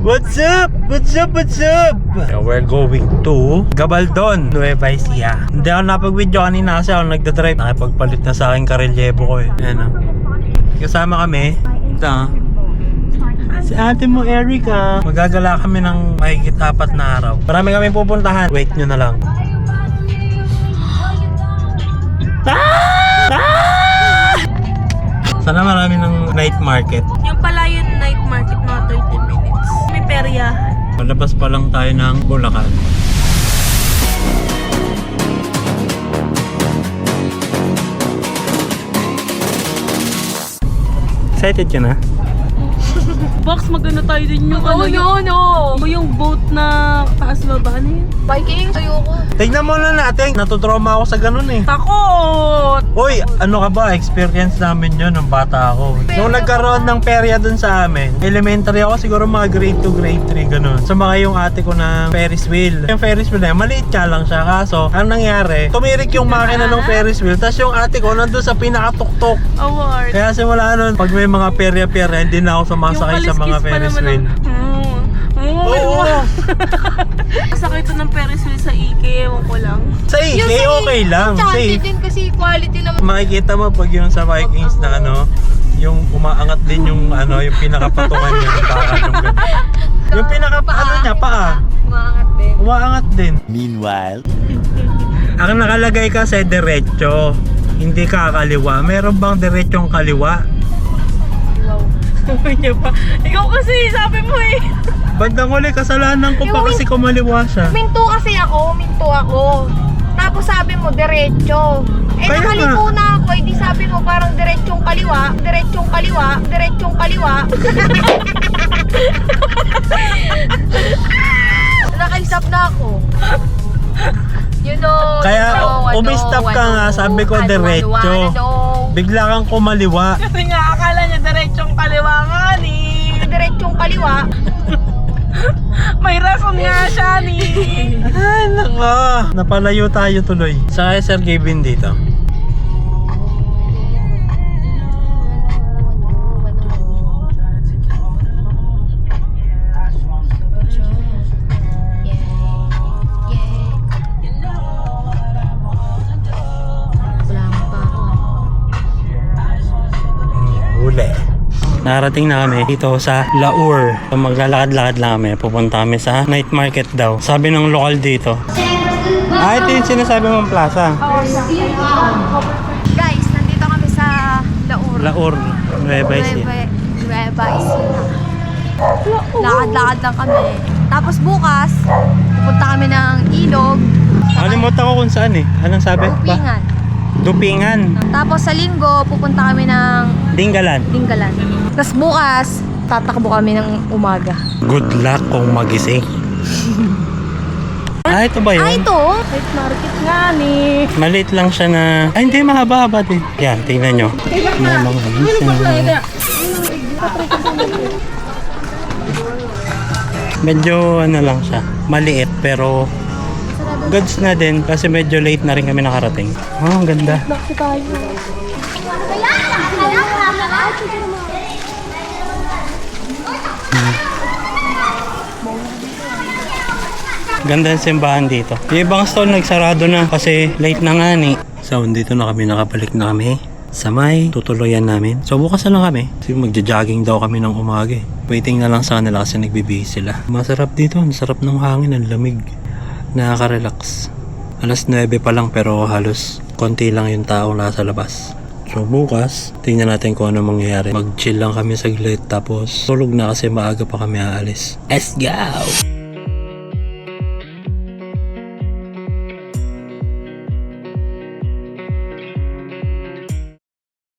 What's up? What's up? What's up? We're going to Gabaldon, Nueva Ecija. Hindi ako napag-video kanina kasi ako nagdadrive. Nakipagpalit na sa akin karelyebo ko eh. Ayan o. Kasama kami. Ito si ate mo, Erica. Magagala kami ng mahigit 4 na araw. Marami kami pupuntahan. Wait nyo na lang. Sana marami ng night market. Yung pala yung night market, mga 30 minutes. May peryahan. Malabas pa lang tayo ng Bulacan. Excited ka na? Box, maganda tayo din yung yung boat na taas baba na yun. Biking? Ayoko. Tignan mo na natin. Natutrauma ako sa ganun eh. Takot! Uy, ano ka ba? Experience namin yun nung bata ako. Nung nagkaroon ng perya dun sa amin, elementary ako, siguro mga grade 2, grade 3, ganun. Sumakay yung ate ko ng Ferris wheel. Yung Ferris wheel na yun, maliit ka lang siya. Kaso, ang nangyari, tumirik yung makina ng Ferris wheel, tapos yung ate ko nandun sa pinakatuktok. Award. Kaya simula nun, pag may mga perya-perya, hindi na ako sumasakay sa mga Ferris wheel. Oo! Sakay ito ng Ferris wheel sa Ike, ewan ko lang. Sa Ike, okay lang. Safe Safe. din kasi quality naman. Makikita mo pag yung sa Vikings na ano, yung umaangat din yung ano, yung pinakapatungan niya ng baka yung ganun. Yung ano niya, paa. Umaangat din. Umaangat din. Meanwhile, Ang nakalagay kasi diretso, hindi ka kaliwa. Meron bang diretsong kaliwa? Sabi niya pa, ikaw kasi sabi mo eh. Bandang huli, kasalanan ko pa kasi kumaliwa siya. Minto ako. Tapos sabi mo, diretso. Eh, Kaya nakaliko na ako. Eh, di sabi mo, parang diretsong kaliwa. Naka-stop na ako. Kaya umi-stop ka nga, sabi ko diretso. Bigla kang kumaliwa. Kasi nga, akala niya diretsong kaliwa nga ni. Diretsong kaliwa. May rason nga siya ni. Ay, nako. Napalayo tayo tuloy. Sa Sir Gavin dito. Huli. Narating na kami dito sa Laur. So, maglalakad-lakad lang kami. Pupunta kami sa night market daw. Sabi ng lokal dito. Ito yung sinasabi mong plaza. Guys, nandito kami sa Laur. Laur, Nueva Ecija. Nueva Ecija. Lakad-lakad lang kami. Tapos bukas, pupunta kami ng Ilog. Nakalimutan ko kung saan eh. Anong sabi? Pingan. Dupingan. Tapos sa Linggo, pupunta kami ng Dinggalan. Dinggalan. Tapos bukas, tatakbo kami ng umaga. Good luck kung magising. Ito ba yun? Ito? Night market nga ni. Maliit lang siya na... hindi, mahaba-haba din. Yan, tingnan nyo. May mga isa. Medyo ano lang siya. Maliit pero... goods na din kasi medyo late na rin kami nakarating. Ang ganda. Ganda ng simbahan dito. Yung ibang stall nagsarado na kasi late na nga ni. So, dito na kami, nakabalik na kami sa may tutuluyan namin. So, bukas na lang kami. Kasi magja-jogging daw kami ng umaga eh. Waiting na lang sa kanila kasi nagbibihis sila. Masarap dito. Ang sarap ng hangin. Ang lamig. Nakaka-relax. Alas 9 pa lang pero halos konti lang yung taong nasa labas. So bukas, tingnan natin kung ano mangyayari. Mag-chill lang kami saglit tapos tulog na kasi maaga pa kami aalis. Let's go!